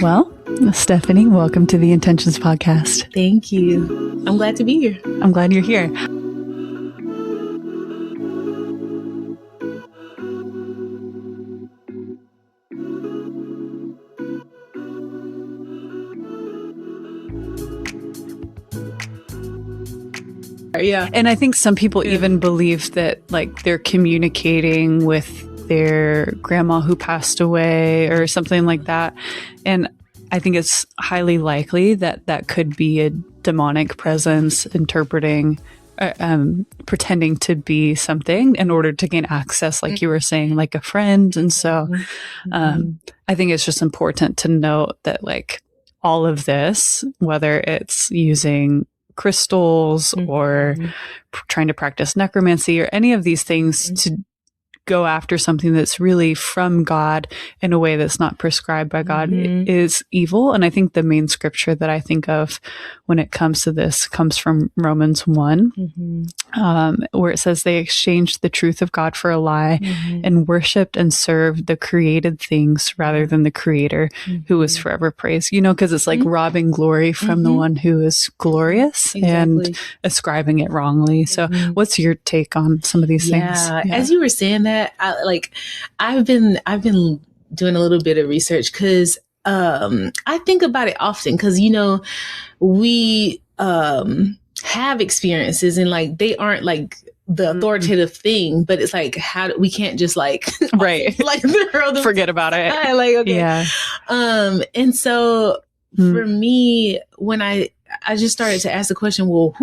Well, Stephanie, welcome to the Intentions Podcast. Thank you. I'm glad to be here. I'm glad you're here. Yeah. And I think some people even believe that like they're communicating with their grandma who passed away or something like that. And I think it's highly likely that that could be a demonic presence interpreting, pretending to be something in order to gain access, like you were saying, like a friend. And so I think it's just important to note that like all of this, whether it's using crystals or trying to practice necromancy or any of these things to go after something that's really from God in a way that's not prescribed by God is evil. And I think the main scripture that I think of when it comes to this comes from Romans 1, where it says they exchanged the truth of God for a lie and worshiped and served the created things rather than the creator who was forever praised. You know, because it's like robbing glory from the one who is glorious and ascribing it wrongly. So what's your take on some of these things? Yeah. As you were saying that, I've been doing a little bit of research because I think about it often because, you know, we have experiences and like they aren't like the authoritative thing, but it's like we can't just like like forget about it. Like okay, and so for me, when I just started to ask the question, well,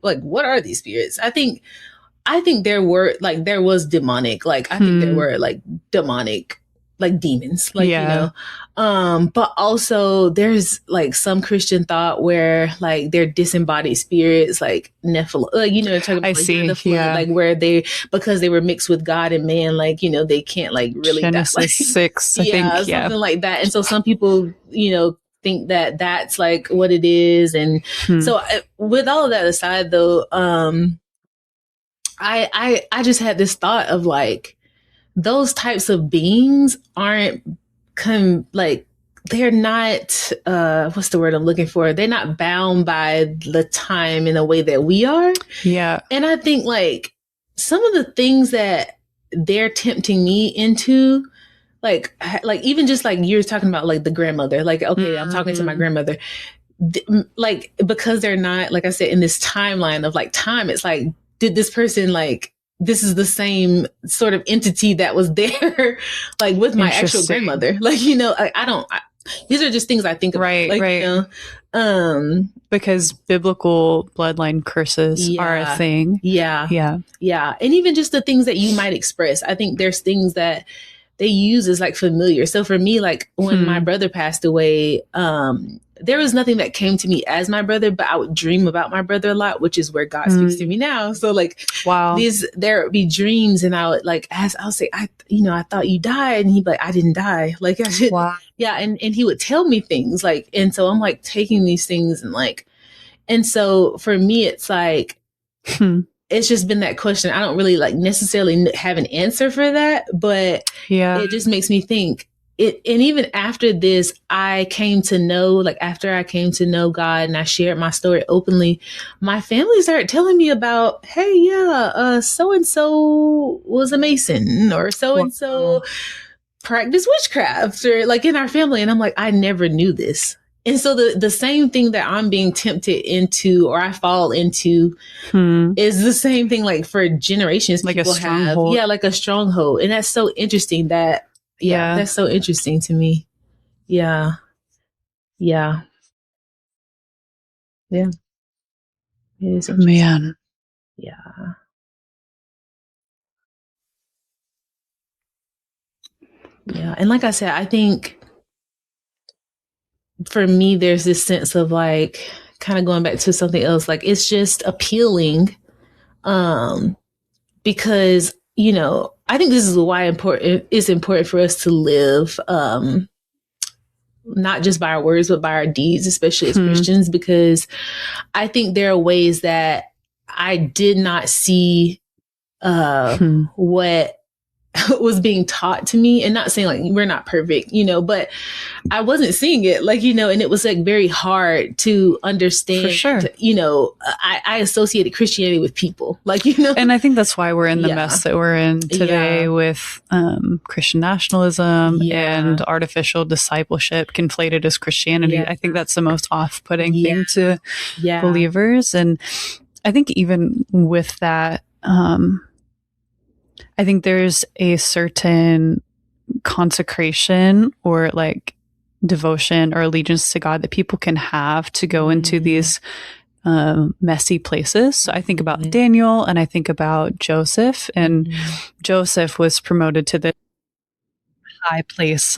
what are these spirits? I think there was demonic, like I think there were like demonic, like demons, like, you know, but also there's like some Christian thought where like they're disembodied spirits, like Nephilim, like, you know, talking about like where because they were mixed with God and man, like, you know, they can't like really Genesis 6, I think, something like that. And so some people, you know, think that that's like what it is. And so with all of that aside though, I just had this thought of like, those types of beings aren't they're not, what's the word I'm looking for? They're not bound by the time in a way that we are. Yeah. And I think like some of the things that they're tempting me into, like even just like you're talking about like the grandmother, like, okay, I'm talking to my grandmother. Like, because they're not, like I said, in this timeline of like time, it's like, did this person like, this is the same sort of entity that was there, like with my actual grandmother. Like, you know, these are just things I think about. Right, like, right. You know, because biblical bloodline curses are a thing. Yeah. And even just the things that you might express. I think there's things that they use as like familiar. So for me, like when my brother passed away, there was nothing that came to me as my brother, but I would dream about my brother a lot, which is where God speaks to me now. So like, there would be dreams and I would like I'll say, I thought you died. And he'd be like, I didn't die. Like I did. Wow. Yeah. And he would tell me things like, and so I'm like taking these things and like, and so for me, it's like, it's just been that question. I don't really like necessarily have an answer for that, but it just makes me think. And even after this, I came to know, like after I came to know God and I shared my story openly, my family started telling me about, hey, so-and-so was a Mason or so-and-so practiced witchcraft or like in our family. And I'm like, I never knew this. And so the same thing that I'm being tempted into or I fall into is the same thing like for generations. Like a stronghold. Yeah, like a stronghold. And that's so interesting that, that's so interesting to me. Yeah. It is interesting. Man. Yeah. And like I said, I think for me, there's this sense of like kind of going back to something else. Like it's just appealing because, you know, I think this is why it's important for us to live not just by our words, but by our deeds, especially as Christians, because I think there are ways that I did not see what was being taught to me, and not saying like we're not perfect, but I wasn't seeing it, like, and it was like very hard to understand. For sure. I associated Christianity with people, like, And I think that's why we're in the mess that we're in today with Christian nationalism and artificial discipleship conflated as Christianity. I think that's the most off-putting thing to believers. And I think even with that, I think there's a certain consecration or like devotion or allegiance to God that people can have to go into these messy places. So I think about Daniel and I think about Joseph, and Joseph was promoted to the high place,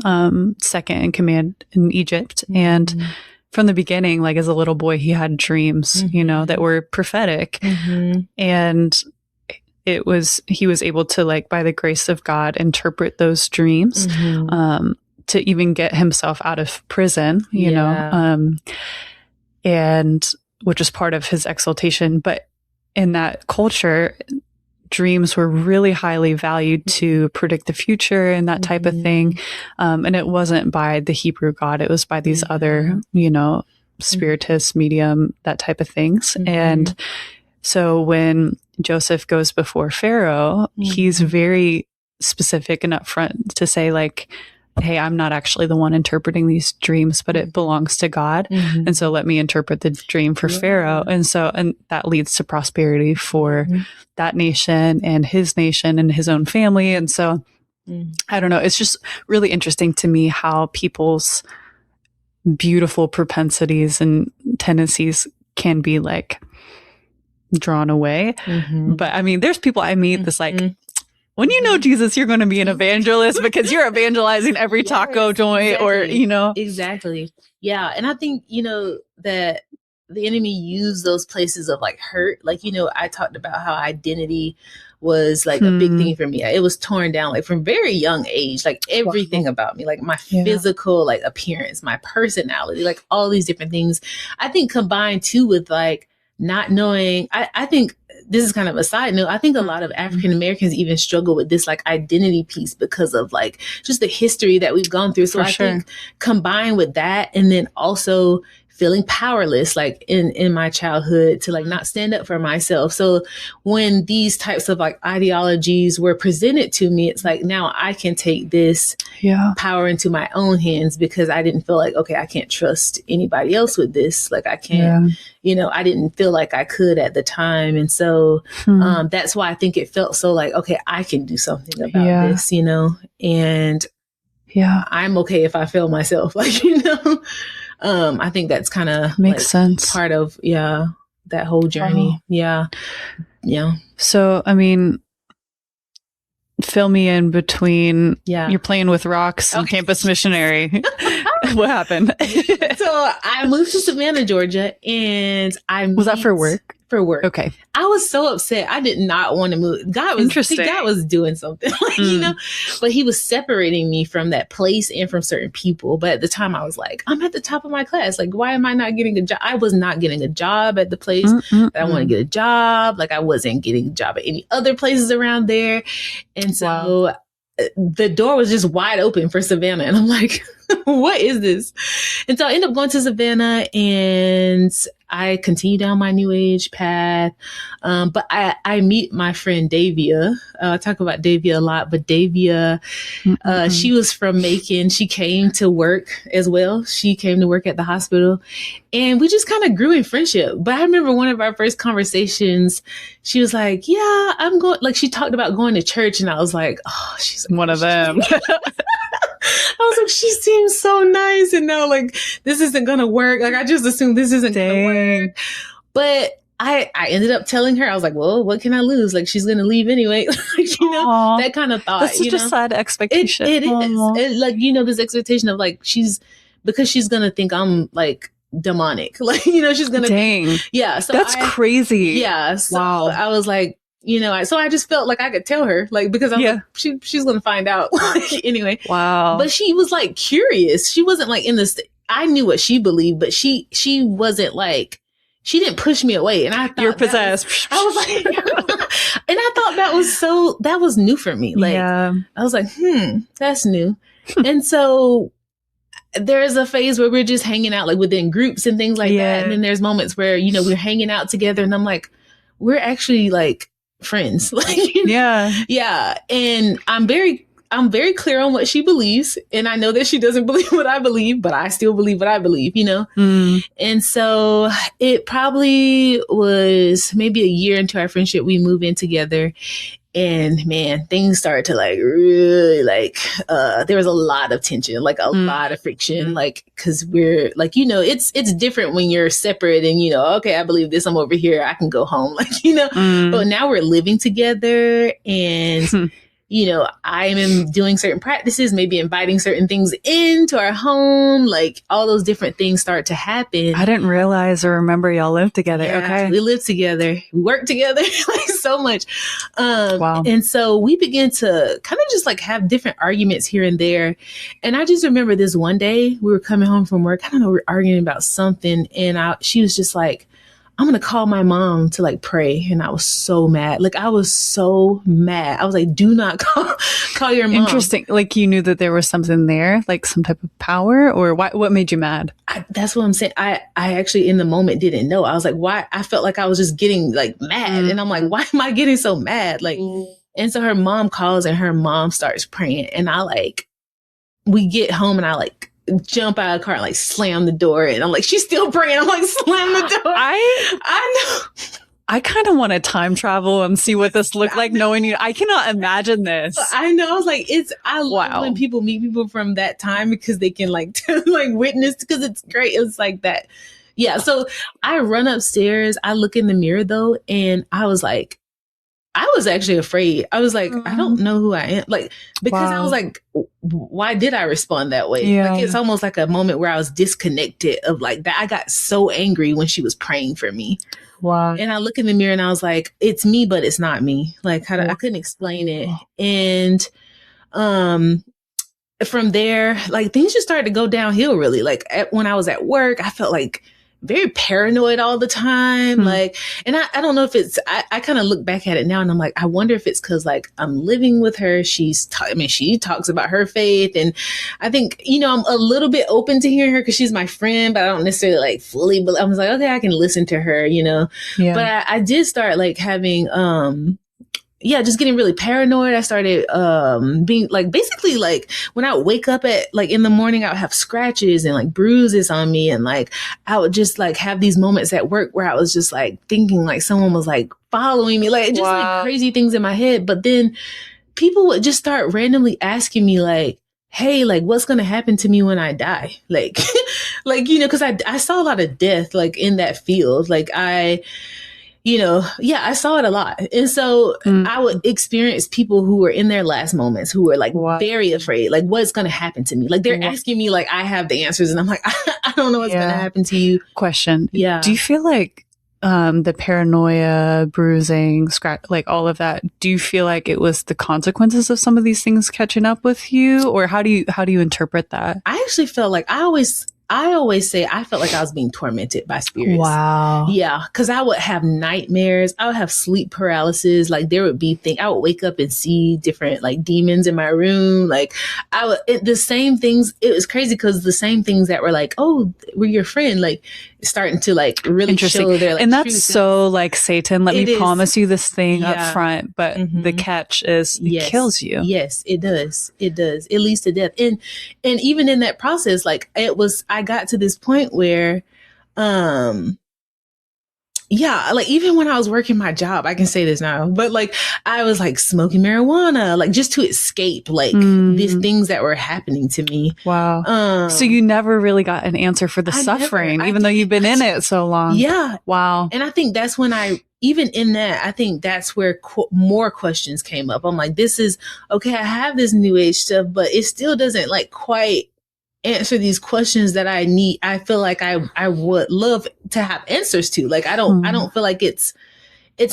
second in command in Egypt. And from the beginning, like as a little boy, he had dreams, that were prophetic. And he was able to, like, by the grace of God, interpret those dreams, to even get himself out of prison, you know, and which is part of his exaltation. But in that culture, dreams were really highly valued to predict the future and that type of thing. And it wasn't by the Hebrew God, it was by these other, spiritist, medium, that type of things. And so when Joseph goes before Pharaoh, he's very specific and upfront to say, like, hey, I'm not actually the one interpreting these dreams, but it belongs to God. And so let me interpret the dream for Pharaoh. And that leads to prosperity for that nation and his own family. And so I don't know, it's just really interesting to me how people's beautiful propensities and tendencies can be like drawn away. But I mean, there's people I meet that's like, when you know Jesus, you're going to be an evangelist because you're evangelizing every taco joint or, Exactly. Yeah. And I think, that the enemy used those places of like hurt. Like, I talked about how identity was like a big thing for me. It was torn down like from very young age, like everything about me, like my physical like appearance, my personality, like all these different things. I think combined too with like not knowing, I think this is kind of a side note. I think a lot of African Americans even struggle with this like identity piece because of like just the history that we've gone through. So I think combined with that, and then also feeling powerless, like in my childhood, to like not stand up for myself. So when these types of like ideologies were presented to me, it's like, now I can take this power into my own hands, because I didn't feel like, okay, I can't trust anybody else with this. Like I can't, I didn't feel like I could at the time. And so that's why I think it felt so like, okay, I can do something about this, and I'm okay if I fail myself, like, I think that's kind of makes sense. Part of, that whole journey. Yeah. So, I mean, fill me in between you're playing with rocks and campus missionary. What happened? So I moved to Savannah, Georgia, and was that for work? For work. Okay. I was so upset. I did not want to move. God was doing something, like, but he was separating me from that place and from certain people. But at the time I was like, I'm at the top of my class. Like, why am I not getting a job? I was not getting a job at the place that I want to get a job. Like I wasn't getting a job at any other places around there. And so the door was just wide open for Savannah. And I'm like, what is this? And so I ended up going to Savannah, and I continue down my new age path. But I meet my friend Davia. I talk about Davia a lot, but Davia, she was from Macon. She came to work as well. She came to work at the hospital, and we just kind of grew in friendship. But I remember one of our first conversations, she was like, yeah, I'm going, like she talked about going to church. And I was like, oh, she's one of them. I was like, she seems so nice, and now like this isn't gonna work. Like I just assumed this isn't gonna work. But I ended up telling her, I was like, well, what can I lose? Like she's gonna leave anyway. Like, that kind of thought. That's such a sad expectation. It is. Like, this expectation of like because she's gonna think I'm like demonic. Like, she's gonna so that's crazy. Yeah. So I was like, so I just felt like I could tell her, like, because I'm like, she's going to find out anyway. Wow. But she was like curious. She wasn't like in this. I knew what she believed, but she wasn't like, she didn't push me away. And I thought you're possessed. I was like, and I thought that was new for me. Like, I was like, that's new. And so there's a phase where we're just hanging out like within groups and things like that. And then there's moments where, you know, we're hanging out together and I'm like, we're actually like friends. Like, yeah. And I'm very clear on what she believes. And I know that she doesn't believe what I believe, but I still believe what I believe, you know? And so it probably was maybe a year into our friendship, we moved in together. And man, things started to like really like, there was a lot of tension, like a lot of friction, like, cause we're like, you know, it's different when you're separate and, you know, okay, I believe this, I'm over here, I can go home, like, you know, but now we're living together and, you know, I am doing certain practices, maybe inviting certain things into our home, like all those different things start to happen. I didn't realize or remember y'all lived together. Okay. We lived together, we worked together, like so much. Wow. And so we began to kind of just like have different arguments here and there. And I just remember this one day we were coming home from work. I don't know, we were arguing about something. And she was just like, I'm going to call my mom to like pray. And I was so mad. Like I was so mad. I was like, do not call your mom. Interesting. Like you knew that there was something there, like some type of power, or what made you mad? That's what I'm saying. I actually in the moment didn't know. I was like, why? I felt like I was just getting like mad. And I'm like, why am I getting so mad? Like, and so her mom calls and her mom starts praying. And we get home and I like, jump out of the car and like slam the door and I'm like, she's still praying. I'm like, slam the door. I know. I kind of want to time travel and see what this looked like knowing you. I cannot imagine this. I know. I was like, I love when people meet people from that time because they can like, like witness because it's great. It's like that. Yeah. So I run upstairs. I look in the mirror though. And I was like, I was actually afraid. I was like, I don't know who I am. Like, because I was like, why did I respond that way? Yeah. Like, it's almost like a moment where I was disconnected of like that. I got so angry when she was praying for me. Wow. And I look in the mirror and I was like, it's me, but it's not me. Like, I couldn't explain it. And, from there, like things just started to go downhill really. Like when I was at work, I felt like very paranoid all the time. Like, and I don't know if it's, I kind of look back at it now and I'm like, I wonder if it's cause like I'm living with her. She talks about her faith. And I think, you know, I'm a little bit open to hearing her cause she's my friend, but I don't necessarily like fully, but I was like, okay, I can listen to her, you know, but I did start like having, just getting really paranoid. I started being like, basically like when I would wake up at like in the morning, I would have scratches and like bruises on me. And like, I would just like have these moments at work where I was just like thinking like someone was like following me, like just like crazy things in my head. But then people would just start randomly asking me like, hey, like what's going to happen to me when I die? Like, like, you know, cause I saw a lot of death like in that field. Like you know, I saw it a lot. And so I would experience people who were in their last moments who were like very afraid, like what's going to happen to me? Like they're asking me like, I have the answers and I'm like, I don't know what's going to happen to you. Question. Yeah. Do you feel like the paranoia, bruising, scratch, like all of that, do you feel like it was the consequences of some of these things catching up with you? Or how do you interpret that? I actually felt like I always say I felt like I was being tormented by spirits. Wow. Yeah. Cause I would have nightmares. I would have sleep paralysis. Like there would be I would wake up and see different like demons in my room. Like the same things. It was crazy because the same things that were like, oh, we're your friend. Like starting to like really show their like, and that's so like Satan. Let me promise you this thing up front. But the catch is it kills you. Yes, it does. It does. It leads to death. And even in that process, like I got to this point where, like even when I was working my job, I can say this now, but like I was like smoking marijuana, like just to escape like these things that were happening to me. Wow. So you never really got an answer for the suffering, even though you've been in it so long. Yeah. Wow. And I think that's when even in that, I think that's where more questions came up. I'm like, this is okay. I have this new age stuff, but it still doesn't like quite answer these questions that I need. I feel like I would love to have answers to. Like, I don't feel like it's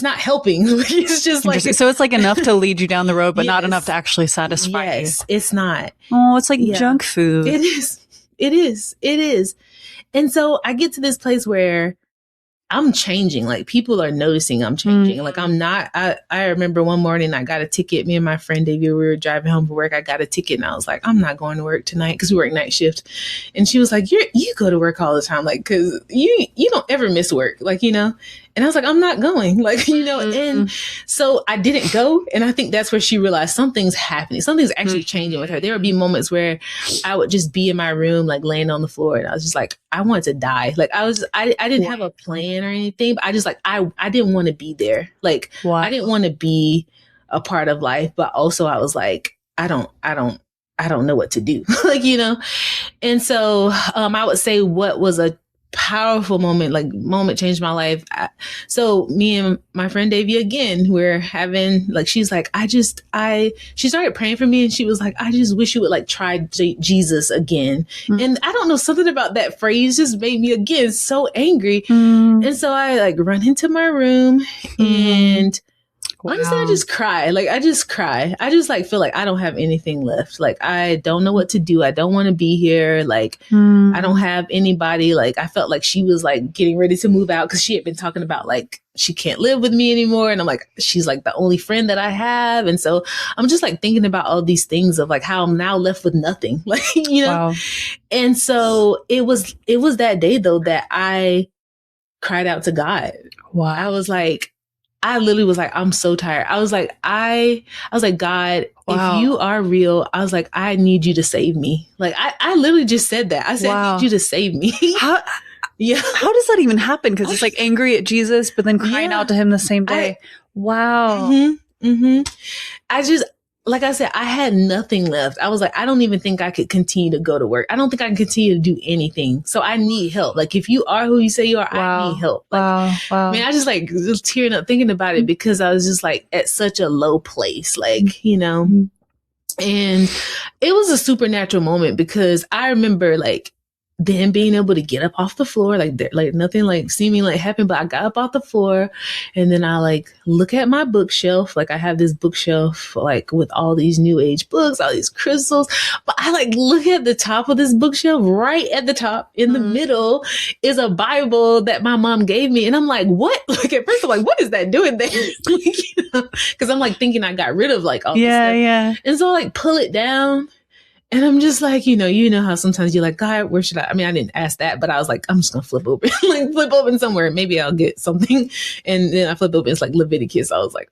not helping. It's just like, so it's like enough to lead you down the road, but not enough to actually satisfy you. Yes, it's not. Oh, it's like junk food. It is. And so I get to this place where I'm changing. Like people are noticing I'm changing. Like I'm not, I remember one morning I got a ticket. Me and my friend Davia, we were driving home from work. I got a ticket and I was like, I'm not going to work tonight because we work night shift. And she was like, you go to work all the time. Like, cause you don't ever miss work. Like, you know, and I was like, I'm not going. Like, you know, and so I didn't go. And I think that's where she realized something's happening. Something's actually changing with her. There would be moments where I would just be in my room, like laying on the floor. And I was just like, I wanted to die. Like I didn't have a plan or anything, but I just like, I didn't want to be there. Like I didn't want to be a part of life, but also I was like, I don't know what to do. Like, you know? And so, I would say what was a powerful moment changed my life. So me and my friend Davia again, we're having like, she's like, she started praying for me and she was like, I just wish you would like try Jesus again. And I don't know, something about that phrase just made me again so angry. And so I like run into my room and honestly, I just cry. Like, I just cry. I just like feel like I don't have anything left. Like, I don't know what to do. I don't want to be here. Like, I don't have anybody. Like, I felt like she was like getting ready to move out because she had been talking about like, she can't live with me anymore. And I'm like, she's like the only friend that I have. And so I'm just like thinking about all these things of like how I'm now left with nothing. Like, you know? Wow. And so it was that day though that I cried out to God. Wow. I literally was like, I'm so tired. I was like, God, if you are real, I was like, I need you to save me. Like, I literally just said that. I said, I need you to save me. How does that even happen? Because it's like angry at Jesus, but then crying out to him the same day. I just, like I said, I had nothing left. I was like, I don't even think I could continue to go to work. I don't think I can continue to do anything. So I need help. Like if you are who you say you are, I need help. Like, man, I just like was tearing up thinking about it because I was just like at such a low place, like, you know, and it was a supernatural moment because I remember like then being able to get up off the floor, like nothing like seeming like happened, but I got up off the floor and then I like look at my bookshelf. Like I have this bookshelf, like with all these new age books, all these crystals, but I like look at the top of this bookshelf. Right at the top in the middle is a Bible that my mom gave me. And I'm like, what? Like at first I'm like, what is that doing there? Like, you know, cause I'm like thinking I got rid of like all this stuff. Yeah. And so I like pull it down. And I'm just like, you know how sometimes you're like, God, where should I mean, I didn't ask that, but I was like, I'm just going to flip open, like flip open somewhere. Maybe I'll get something. And then I flip open. It's like Leviticus. I was like,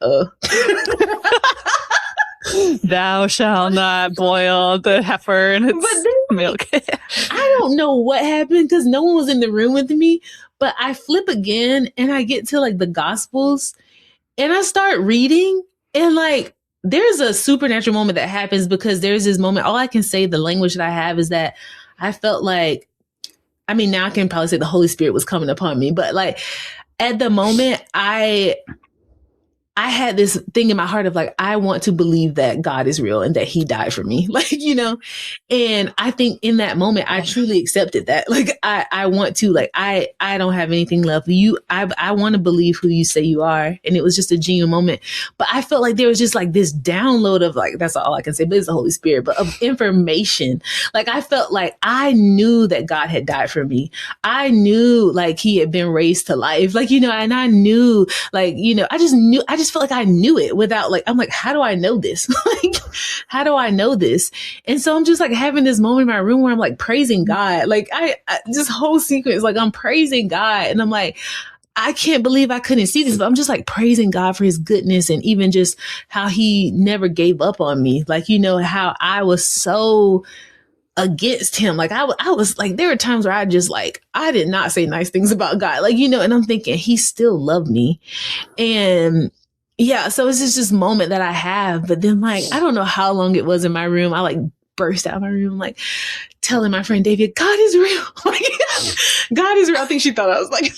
thou shalt not boil the heifer in its milk. I don't know what happened because no one was in the room with me, but I flip again and I get to like the Gospels and I start reading and like, there's a supernatural moment that happens because there's this moment. All I can say, the language that I have is that I felt like, I mean, now I can probably say the Holy Spirit was coming upon me, but like at the moment I had this thing in my heart of like, I want to believe that God is real and that he died for me. Like, you know, and I think in that moment, I truly accepted that. Like, I want to, like, I don't have anything left. I want to believe who you say you are. And it was just a genuine moment. But I felt like there was just like this download of like, that's all I can say, but it's the Holy Spirit, but of information. Like, I felt like I knew that God had died for me. I knew like he had been raised to life. Like, you know, and I knew like, you know, I just felt like I knew it without like, I'm like, how do I know this? Like, how do I know this? And so I'm just like having this moment in my room where I'm like praising God. Like I this whole sequence, like I'm praising God and I'm like, I can't believe I couldn't see this, but I'm just like praising God for his goodness and even just how he never gave up on me. Like, you know, how I was so against him. Like I was like, there were times where I just like, I did not say nice things about God. Like, you know, and I'm thinking he still loved me. And yeah, so it's just this moment that I have, but then like, I don't know how long it was in my room. I like burst out of my room, like telling my friend David, God is real. Like, God is real. I think she thought I was like,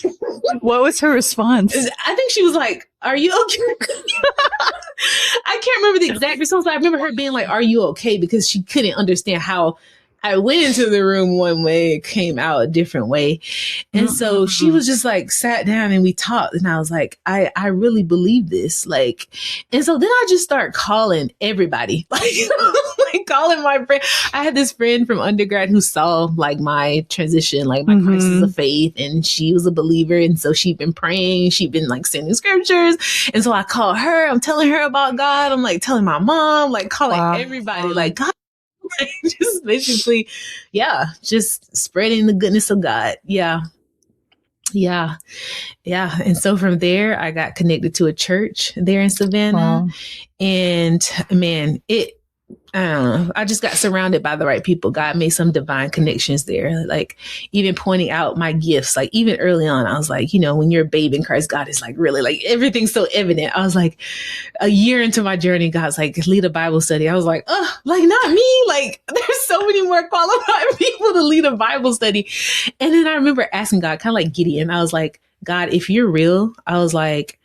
what was her response? I think she was like, are you okay? I can't remember the exact response, but I remember her being like, are you okay? Because she couldn't understand how I went into the room one way, came out a different way. And so she was just like sat down and we talked. And I was like, I really believe this. Like, and so then I just start calling everybody, like calling my friend. I had this friend from undergrad who saw like my transition, like my crisis of faith, and she was a believer. And so she'd been praying, she'd been like sending scriptures. And so I called her, I'm telling her about God. I'm like telling my mom, like calling everybody, like God. Just basically, just spreading the goodness of God. Yeah. And so from there, I got connected to a church there in Savannah. Wow. And man, I don't know. I just got surrounded by the right people. God made some divine connections there. Like even pointing out my gifts, like even early on, I was like, when you're a babe in Christ, God is like really like everything's so evident. I was like a year into my journey, God's like, lead a Bible study. I was like, like not me. Like there's so many more qualified people to lead a Bible study. And then I remember asking God, kind of like Gideon, I was like, God, if you're real, I was like,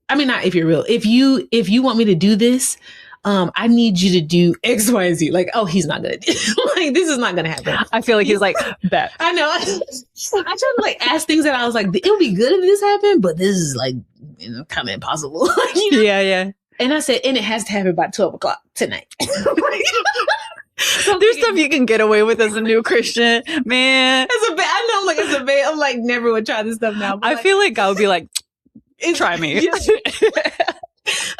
I mean, not if you're real, if you want me to do this, I need you to do X, Y, and Z. Like, he's not going to do it. Like, this is not going to happen. I feel like he's like, bet. I know. I tried to like ask things that I was like, it would be good if this happened, but this is like, kind of impossible. Yeah. And I said, and it has to happen by 12 o'clock tonight. So there's stuff you can get away with as a new Christian, man. I know, like, as a babe, I'm like, never would try this stuff now. I feel like God would be like, try me.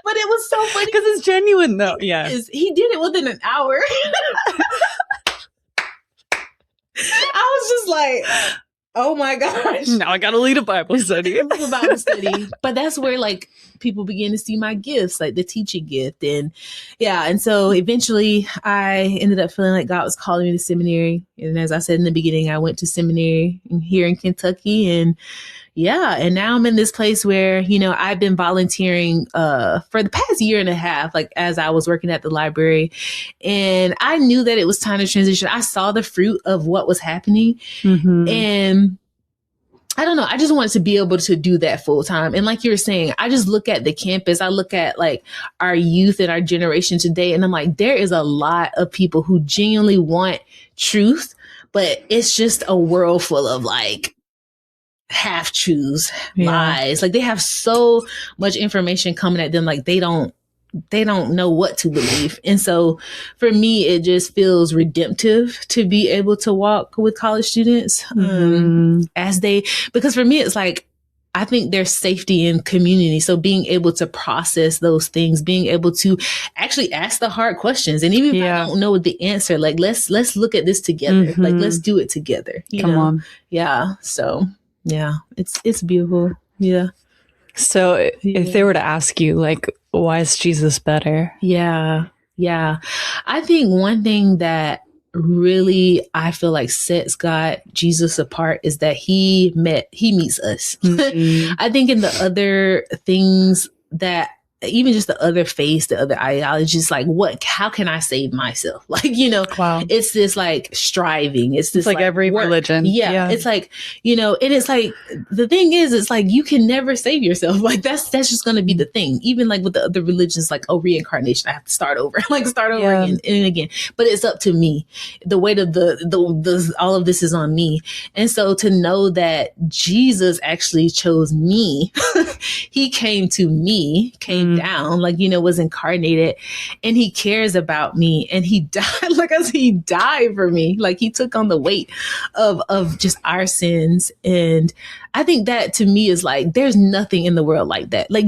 But it was so funny because it's genuine, though. Yeah, he did it within an hour. I was just like, oh my gosh! Now I gotta lead a Bible study. But that's where like people begin to see my gifts, like the teaching gift, and so eventually I ended up feeling like God was calling me to seminary. And as I said in the beginning, I went to seminary here in Kentucky, and now I'm in this place where, I've been volunteering for the past year and a half, like as I was working at the library, and I knew that it was time to transition. I saw the fruit of what was happening. And I don't know. I just wanted to be able to do that full time. And like you were saying, I just look at the campus. I look at like our youth and our generation today. And I'm like, there is a lot of people who genuinely want truth, but it's just a world full of like half truths, lies. Like they have so much information coming at them. Like they don't know what to believe. And so for me, it just feels redemptive to be able to walk with college students because for me, it's like, I think there's safety in community. So being able to process those things, being able to actually ask the hard questions. And even if I don't know the answer, like, let's look at this together. Like, let's do it together. Come on. Yeah. So it's beautiful. Yeah. So if they were to ask you, like, why is Jesus better? Yeah. I think one thing that really I feel like sets Jesus apart is that he meets us. I think in the other things that even just the other faiths, the other ideologies, like how can I save myself? Like, it's this like striving. It's this like every work. Religion. Yeah. It's like, and it's like, the thing is, it's like, you can never save yourself. Like that's just going to be the thing. Even like with the other religions, like, reincarnation, I have to start over, again and again, but it's up to me. The weight of the all of this is on me. And so to know that Jesus actually chose me, he came to me, down, like, was incarnated, and he cares about me, and he died. Like I said, he died for me. Like he took on the weight of just our sins. And I think that to me is like, there's nothing in the world like that. Like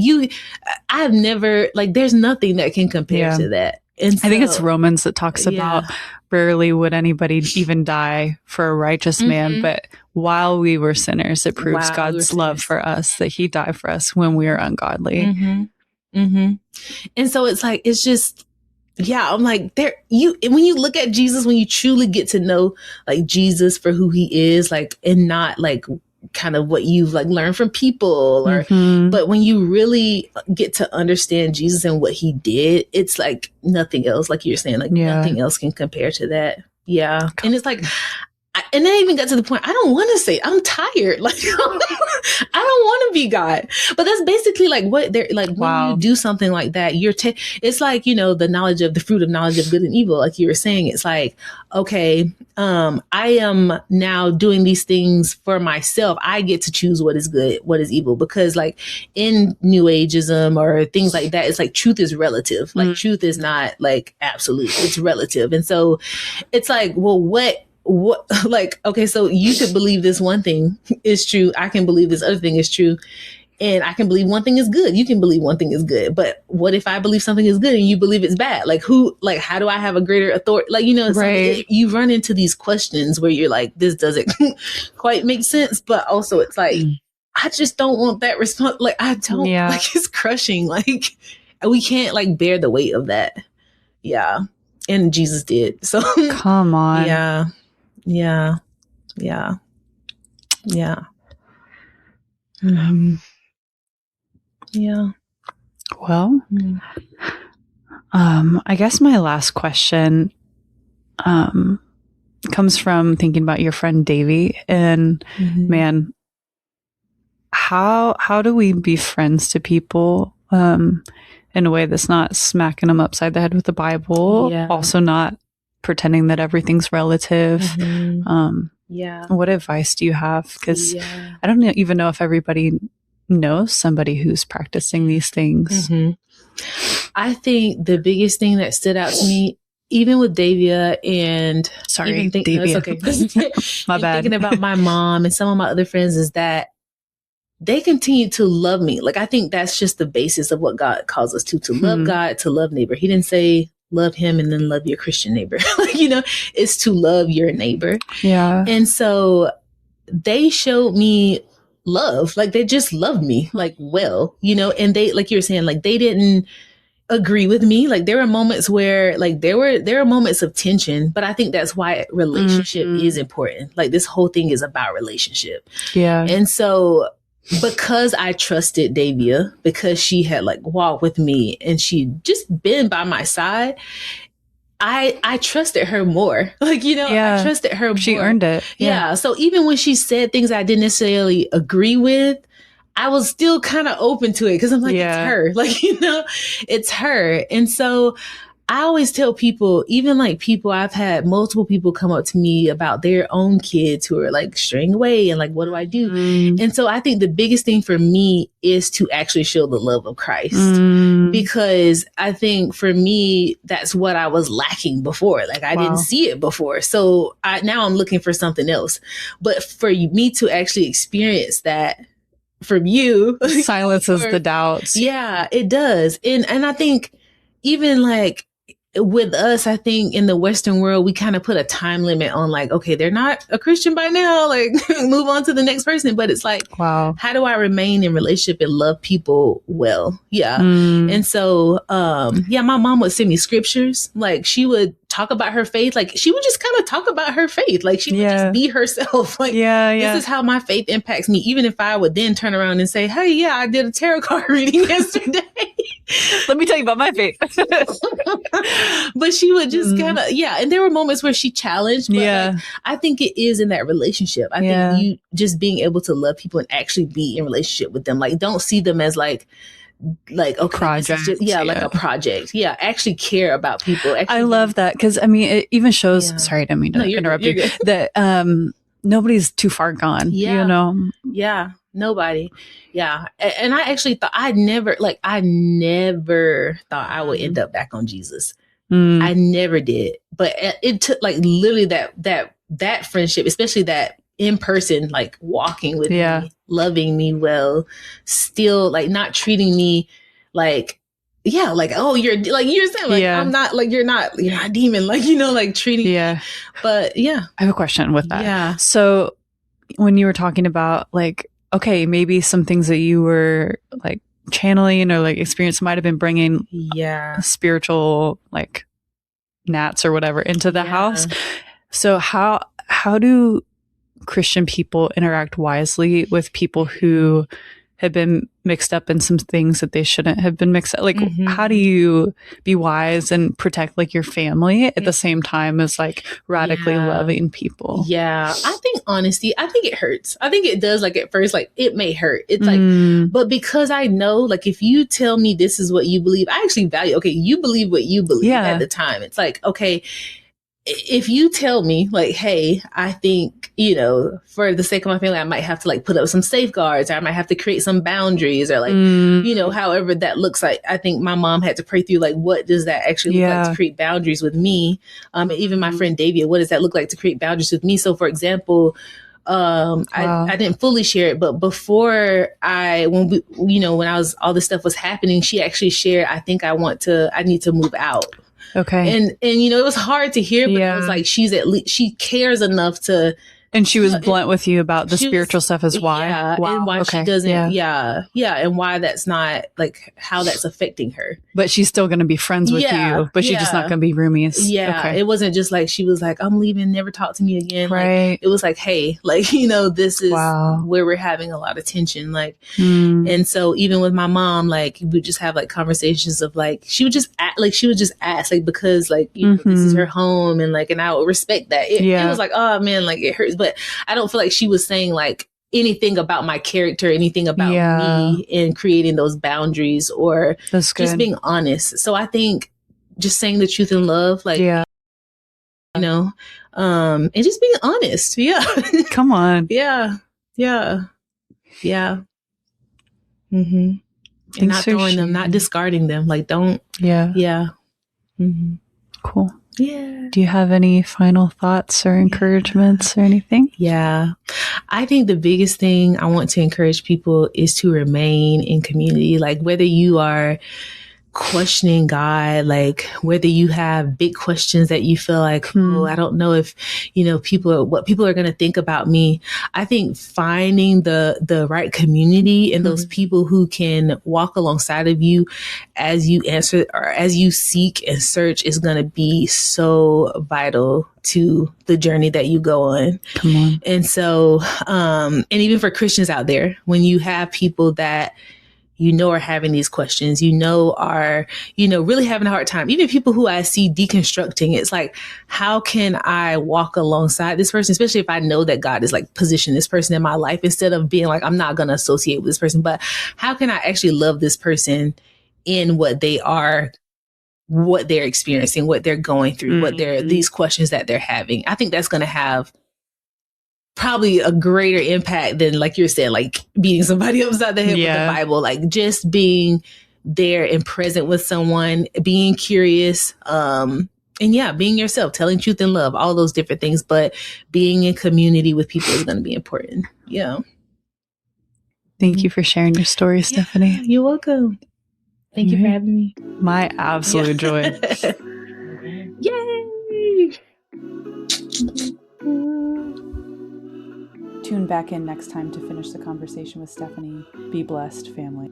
I've never, like, there's nothing that can compare to that. And so, I think it's Romans that talks about rarely would anybody even die for a righteous man, but while we were sinners, it proves God's love for us, that he died for us when we were ungodly. And so it's like, it's just, I'm like, when you look at Jesus, when you truly get to know like Jesus for who he is, like, and not like kind of what you've like learned from people but when you really get to understand Jesus and what he did, it's like nothing else, like you're saying, like nothing else can compare to that. And it's like, and then I even got to the point, I don't want to say, I'm tired. Like, I don't want to be God. But that's basically like what they're like, when you do something like that, it's like, you know, the fruit of knowledge of good and evil. Like you were saying, it's like, okay, I am now doing these things for myself. I get to choose what is good, what is evil, because like in New Ageism or things like that, it's like truth is relative. Like truth is not like absolute, it's relative. And so it's like, well, what, like, okay, so you could believe this one thing is true. I can believe this other thing is true. And I can believe one thing is good. You can believe one thing is good. But what if I believe something is good and you believe it's bad? Like how do I have a greater authority? Like, you know, right. You run into these questions where you're like, this doesn't quite make sense. But also it's like, I just don't want that response. Like, I don't, like, it's crushing. Like, we can't like bear the weight of that. Yeah. And Jesus did. So come on. Yeah. Yeah. Well, I guess my last question comes from thinking about your friend Davy, and man, how do we be friends to people in a way that's not smacking them upside the head with the Bible, also not pretending that everything's relative? What advice do you have? Because I don't even know if everybody knows somebody who's practicing these things. I think the biggest thing that stood out to me, even with Davia and Davia. No, it's okay. My bad. Thinking about my mom and some of my other friends, is that they continue to love me. Like, I think that's just the basis of what God calls us to love God, to love neighbor. He didn't say love him and then love your Christian neighbor. Like, you know, it's to love your neighbor. Yeah. And so they showed me love. Like, they just loved me, like, well, you know, and they, like you were saying, like, they didn't agree with me. Like, there were moments where, like, there are moments of tension, but I think that's why relationship is important. Like, this whole thing is about relationship. Yeah. And so, because I trusted Davia, because she had like walked with me and she'd just been by my side, I trusted her more. Like, you know, I trusted her more. She earned it. Yeah. So even when she said things I didn't necessarily agree with, I was still kind of open to it, because I'm like, it's her. Like, you know, it's her. And so I always tell people, even like I've had multiple people come up to me about their own kids who are like straying away, and like, what do I do? And so I think the biggest thing for me is to actually show the love of Christ, because I think for me, that's what I was lacking before. Like, I didn't see it before. So now I'm looking for something else. But for me to actually experience that from you silences the doubts. Yeah, it does. And I think even like with us, I think in the Western world, we kind of put a time limit on like, okay, they're not a Christian by now, like move on to the next person. But it's like, how do I remain in relationship and love people well? Yeah. And so, my mom would send me scriptures. Like, she would talk about her faith. Like, she would just kind of talk about her faith. Like, she would just be herself. Like, this is how my faith impacts me. Even if I would then turn around and say, hey, I did a tarot card reading yesterday. Let me tell you about my faith. But she would just kind of, and there were moments where she challenged. But like, I think it is in that relationship. I think you just being able to love people and actually be in relationship with them. Like, don't see them as like okay, project. Like a project. Yeah, actually care about people. Actually, I love that, because I mean, it even shows. Sorry, I didn't mean to interrupt you. That nobody's too far gone. You know. Yeah. Nobody. Yeah. And I actually thought I never thought I would end up back on Jesus. I never did. But it took like literally that friendship, especially that in person, like walking with me, loving me well, still like not treating me like, like, oh, you're like, you're saying like, I'm not like, you're not a demon, like, you know, like treating me. But I have a question with that. So when you were talking about like, okay, maybe some things that you were like channeling or like experience might have been bringing spiritual like gnats or whatever into the house. So how do Christian people interact wisely with people who had been mixed up in some things that they shouldn't have been mixed up. Like, Mhm. how do you be wise and protect like your family at the same time as like radically loving people? Yeah. I think honesty, I think it hurts. I think it does. Like at first, like it may hurt. It's like, but because I know, like if you tell me this is what you believe, I actually value, okay, you believe what you believe at the time. It's like, okay, if you tell me like, hey, I think, you know, for the sake of my family, I might have to like put up some safeguards, or I might have to create some boundaries, or like, you know, however that looks like. I think my mom had to pray through like, what does that actually look like to create boundaries with me? And even my friend Davia, what does that look like to create boundaries with me? So for example, I didn't fully share it, but before when I was, all this stuff was happening, she actually shared, I think I need to move out. Okay. And you know, it was hard to hear, but it was like, she cares enough to. And she was blunt with you about the spiritual stuff as why. Yeah. Wow. And why she doesn't. Yeah. And why that's not like how that's affecting her. But she's still going to be friends with you, but she's just not going to be roomies. Yeah. Okay. It wasn't just like, she was like, I'm leaving, never talk to me again. Right. Like, it was like, hey, like, you know, this is where we're having a lot of tension. Like, and so even with my mom, like we just have like conversations of like, she would just ask like, because like, you know, this is her home, and like, and I would respect that. It was like, oh man, like it hurts. But I don't feel like she was saying like anything about my character, anything about me in creating those boundaries, or just being honest. So I think just saying the truth in love, like, you know, and just being honest. Yeah. Come on. Yeah. Mm-hmm. And not throwing them, not discarding them. Like, don't. Yeah. Mm-hmm. Cool. Yeah. Do you have any final thoughts or encouragements or anything? Yeah. I think the biggest thing I want to encourage people is to remain in community. Like, whether you are questioning God, like whether you have big questions that you feel like, oh, I don't know if, you know, what people are going to think about me. I think finding the right community and those people who can walk alongside of you as you answer, or as you seek and search, is going to be so vital to the journey that you go on. Come on. And so, and even for Christians out there, when you have people that you know are having these questions, you know are, you know, really having a hard time. Even people who I see deconstructing, it's like, how can I walk alongside this person, especially if I know that God is like positioned this person in my life, instead of being like, I'm not going to associate with this person, but how can I actually love this person in what they are, what they're experiencing, what they're going through, what they're, these questions that they're having. I think that's going to have probably a greater impact than, like you're saying, like beating somebody upside the head with the Bible. Like just being there and present with someone, being curious, and being yourself, telling truth in love, all those different things. But being in community with people is going to be important. Yeah. Thank you for sharing your story, Stephanie. You're welcome. Thank you for having me. My absolute joy. Yay! Tune back in next time to finish the conversation with Stephanie. Be blessed, family.